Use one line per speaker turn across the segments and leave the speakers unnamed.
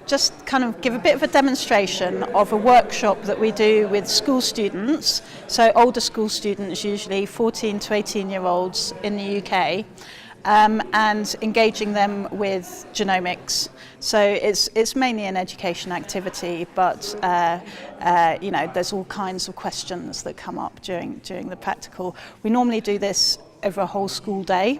Just kind of give a bit of a demonstration of a workshop that we do with school students, so older school students, usually 14 to 18-year-olds in the UK, and engaging them with genomics. So it's mainly an education activity, but there's all kinds of questions that come up during the practical. We normally do this over a whole school day,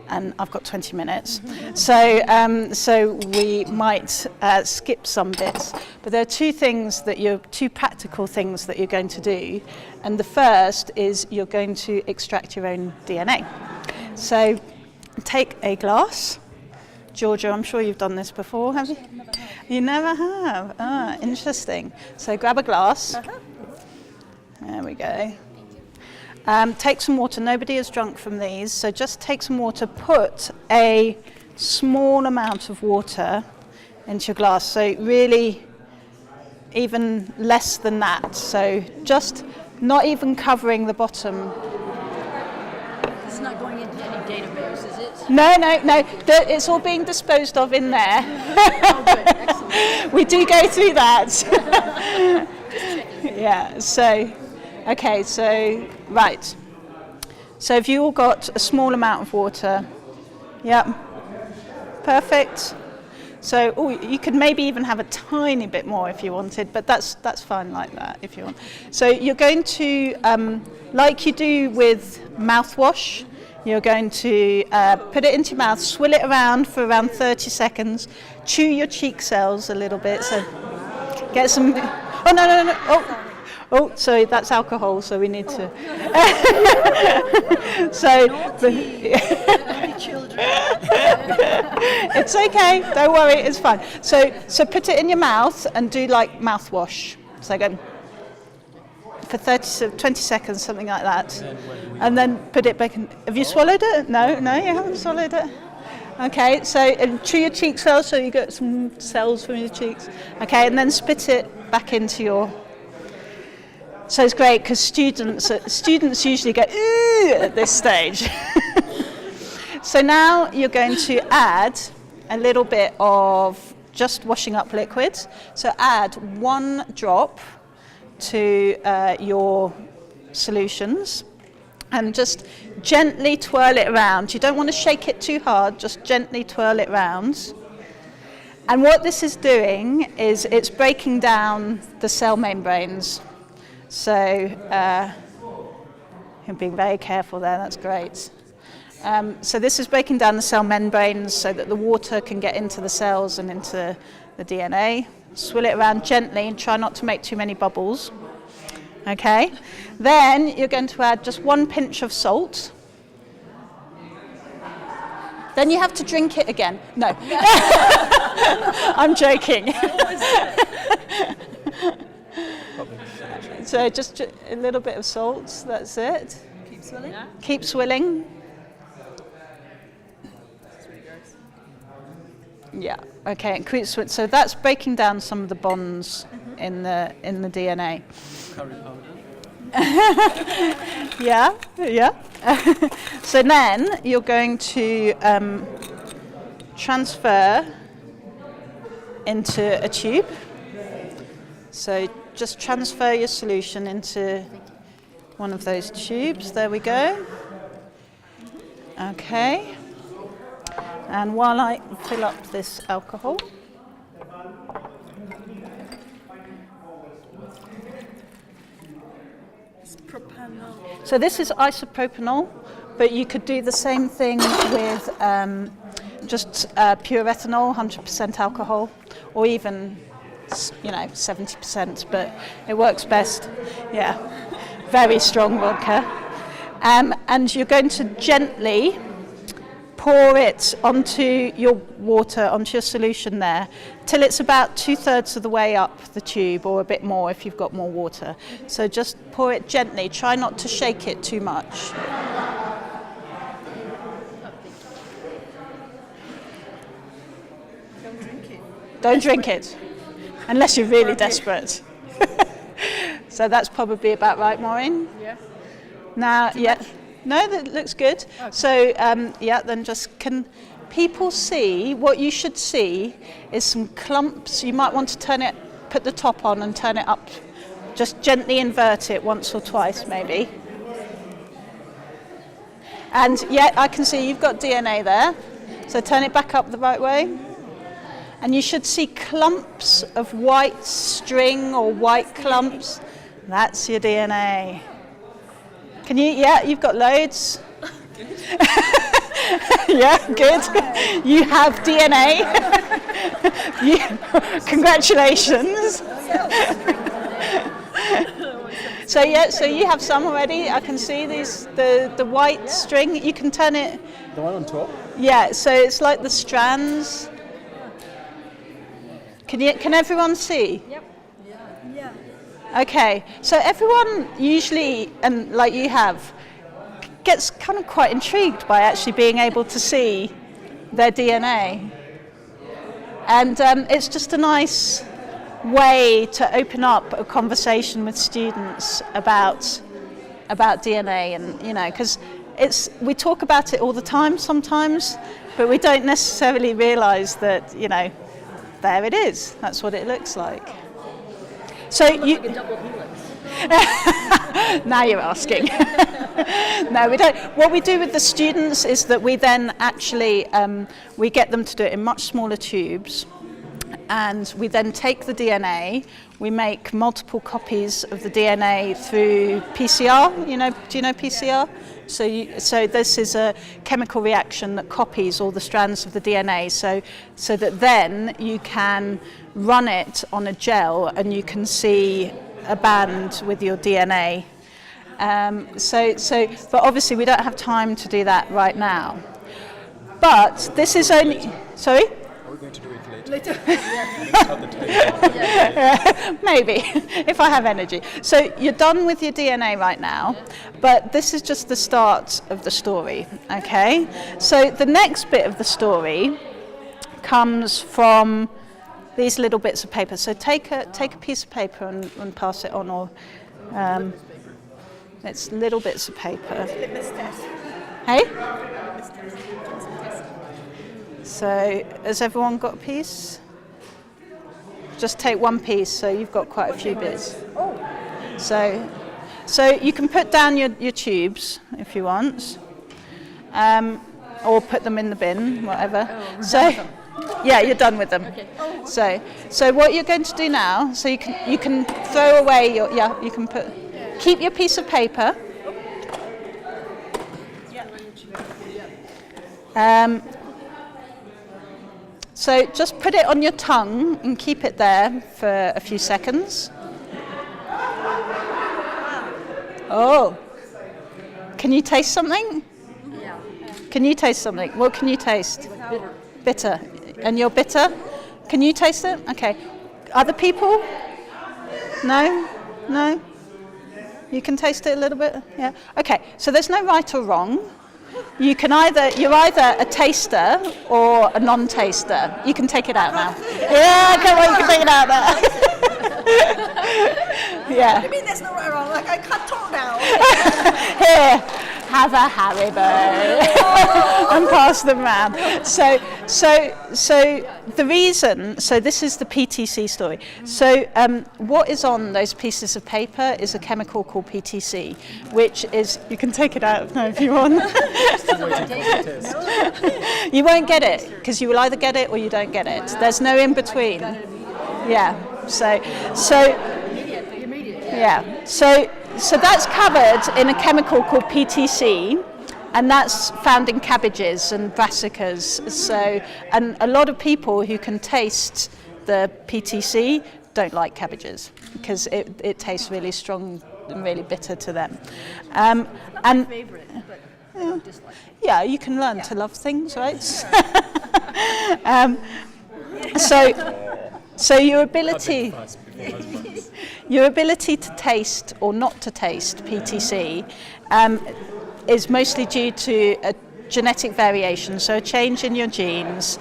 and I've got 20 minutes. So we might skip some bits, but there are two practical things that you're going to do. And the first is you're going to extract your own DNA. So take a glass. Georgia, I'm sure you've done this before, have you? You never have? Ah, interesting. So grab a glass. There we go. Take some water. Nobody is drunk from these, so just take some water. Put a small amount of water into your glass, so really even less than that. So just not even covering the bottom.
It's not going into any database, is it?
No. It's all being disposed of in there.
Oh, good. Excellent.
We do go through that. Yeah, so... Okay, so, right. So have you all got a small amount of water? Yep. Perfect. So, you could maybe even have a tiny bit more if you wanted, but that's fine like that if you want. So you're going to, like you do with mouthwash, you're going to put it into your mouth, swill it around for around 30 seconds, chew your cheek cells a little bit, so get some... Oh, no. Oh, sorry, that's alcohol, so we need to...
Children.
It's okay, don't worry, it's fine. So put it in your mouth and do like mouthwash. So go for 20 seconds, something like that. And then put it back in. Have you swallowed it? No, you haven't swallowed it. Okay, so chew your cheek cells so you get some cells from your cheeks. Okay, and then spit it back into your... So it's great because students usually go ooh at this stage. So now you're going to add a little bit of just washing up liquid. So add 1 drop to your solutions and just gently twirl it around. You don't want to shake it too hard, just gently twirl it around. And what this is doing is it's breaking down the cell membranes. So you're being very careful there, that's great. So this is breaking down the cell membranes so that the water can get into the cells and into the DNA. Swill it around gently and try not to make too many bubbles. Okay, then you're going to add just 1 pinch of salt. Then you have to drink it again. No, I'm joking. So just a little bit of salt, that's it.
Keep swilling? Yeah.
Keep swilling. Yeah, okay, and keep swilling. So that's breaking down some of the bonds in the DNA.
Curry powder.
Yeah. So then you're going to transfer into a tube. So just transfer your solution into one of those tubes. There we go. Okay. And while I fill up this alcohol, so this is isopropanol, but you could do the same thing with just pure ethanol, 100% alcohol, or even 70%, but it works best. Yeah, very strong vodka. And you're going to gently pour it onto your water, onto your solution there, till it's about 2/3 of the way up the tube, or a bit more if you've got more water. So just pour it gently. Try not to shake it too much. Don't drink it, unless you're really desperate. So that's probably about right, Maureen?
Yeah.
Now, yeah. No, that looks good. Okay. So, then just can people see, what you should see is some clumps. You might want to turn it, put the top on and turn it up. Just gently invert it once or twice maybe. And yeah, I can see you've got DNA there. So turn it back up the right way. And you should see clumps of white string or white clumps. That's your DNA. Can you, yeah, you've got loads. Yeah, good. You have DNA. Congratulations. So yeah, so you have some already. I can see these, the white string. You can turn it.
The one on top?
Yeah, so it's like the strands. Can everyone see?
Yep. Yeah.
Okay, so everyone usually, and like you have, gets kind of quite intrigued by actually being able to see their DNA. And it's just a nice way to open up a conversation with students about DNA, and you know, because we talk about it all the time sometimes, but we don't necessarily realize that, you know, there it is. That's what it looks like. So you.
Like a double helix.
Now you're asking. No, we don't. What we do with the students is that we then actually we get them to do it in much smaller tubes, and we then take the DNA. We make multiple copies of the DNA through PCR. You know, do you know PCR? So this is a chemical reaction that copies all the strands of the DNA, so that then you can run it on a gel and you can see a band with your DNA. But obviously we don't have time to do that right now. But this is only, sorry?
Are we going to do it later?
Maybe, if I have energy. So you're done with your DNA right now, but this is just the start of the story, okay? So the next bit of the story comes from these little bits of paper. So take a piece of paper and pass it on, or it's little bits of paper. Hey? So has everyone got a piece? Just take one piece, so you've got quite a few bits. So you can put down your tubes if you want, or put them in the bin, whatever. Yeah, you're done with them.
Okay.
So what you're going to do now, so you can throw away your, you can keep your piece of paper. So just put it on your tongue and keep it there for a few seconds. Oh, can you taste something?
Yeah.
Can you taste something? What can you taste? Bitter. And you're bitter? Can you taste it? Okay. Other people? No? No? You can taste it a little bit? Yeah. Okay. So there's no right or wrong. You're either a taster or a non-taster. You can take it out now. Yeah, come on, you can take it out now. Yeah.
You mean there's no right or wrong? Like I can't talk now.
Here, have a Haribo. And pass them round. So the reason, so this is the PTC story. So what is on those pieces of paper is a chemical called PTC, which is, you can take it out now if you want. You won't get it, because you will either get it or you don't get it. There's no in between. Yeah. So that's covered in a chemical called PTC, and that's found in cabbages and brassicas. And a lot of people who can taste the PTC don't like cabbages because it tastes really strong and really bitter to them. And
Favorite, but dislike.
yeah, you can learn to love things, right? So your ability to taste or not to taste PTC is mostly due to a genetic variation, so a change in your genes,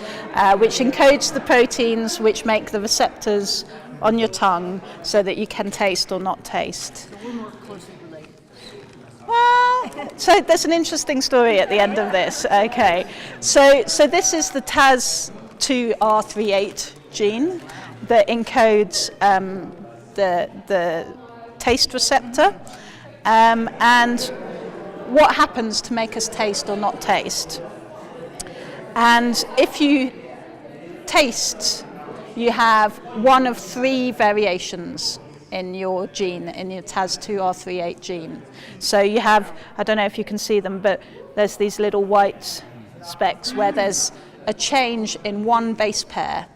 which encodes the proteins which make the receptors on your tongue so that you can taste or not taste.
So we're more closely related.
Well, so there's an interesting story at the end of this. Okay, so this is the TAS2R38 gene that encodes the taste receptor, and what happens to make us taste or not taste. And if you taste, you have one of 3 variations in your gene, in your TAS2R38 gene. So you have, I don't know if you can see them, but there's these little white specks where there's a change in one base pair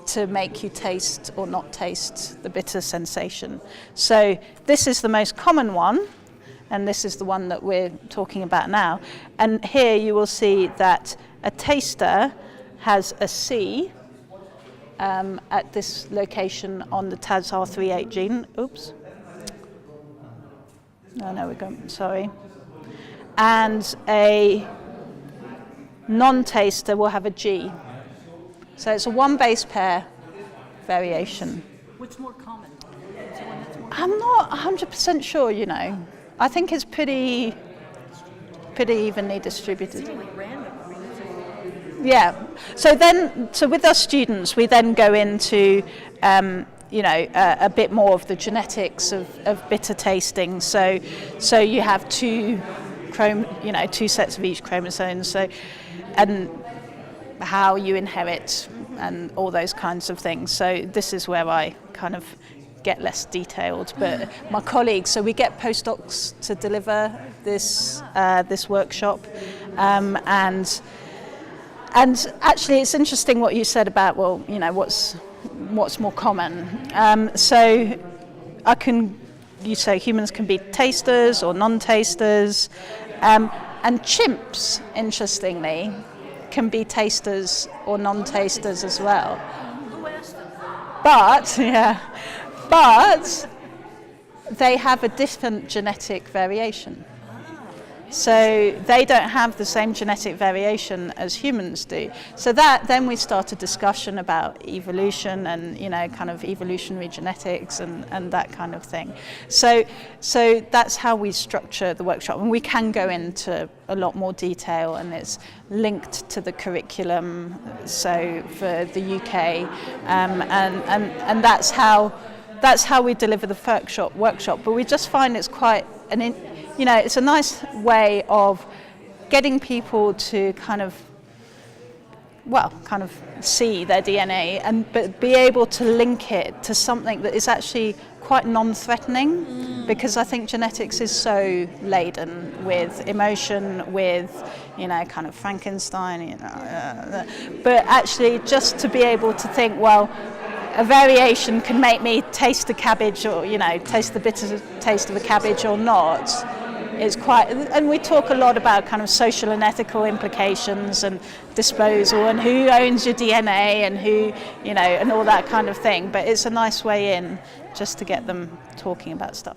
to make you taste or not taste the bitter sensation. So this is the most common one, and this is the one that we're talking about now. And here you will see that a taster has a C at this location on the TAS2R38 gene. Oops. No, we're going, sorry. And a non-taster will have a G. So it's a 1 base pair variation.
What's more common? Is there one that's more
I'm not 100% sure, you know. I think it's pretty evenly distributed.
like random? I mean,
Yeah. So with our students, we then go into, a bit more of the genetics of bitter tasting. So you have 2 sets of each chromosome. So, and how you inherit and all those kinds of things. So this is where I kind of get less detailed, but my colleagues, so we get postdocs to deliver this workshop, and actually it's interesting what you said about, well, you know, what's more common. So you say humans can be tasters or non-tasters, and chimps, interestingly, can be tasters or non-tasters as well.
Who asked them?
But they have a different genetic variation. So they don't have the same genetic variation as humans do. So then we start a discussion about evolution and, you know, kind of evolutionary genetics and that kind of thing. So that's how we structure the workshop. And we can go into a lot more detail, and it's linked to the curriculum, so for the UK, and that's how we deliver the workshop. But we just find it's quite it's a nice way of getting people to kind of see their DNA but be able to link it to something that is actually quite non-threatening, because I think genetics is so laden with emotion, with, you know, kind of Frankenstein, you know, but actually just to be able to think, well, a variation can make me taste a cabbage, or, you know, taste the bitter taste of a cabbage or not. It's quite, and we talk a lot about kind of social and ethical implications and disposal and who owns your DNA and who, you know, and all that kind of thing. But it's a nice way in just to get them talking about stuff.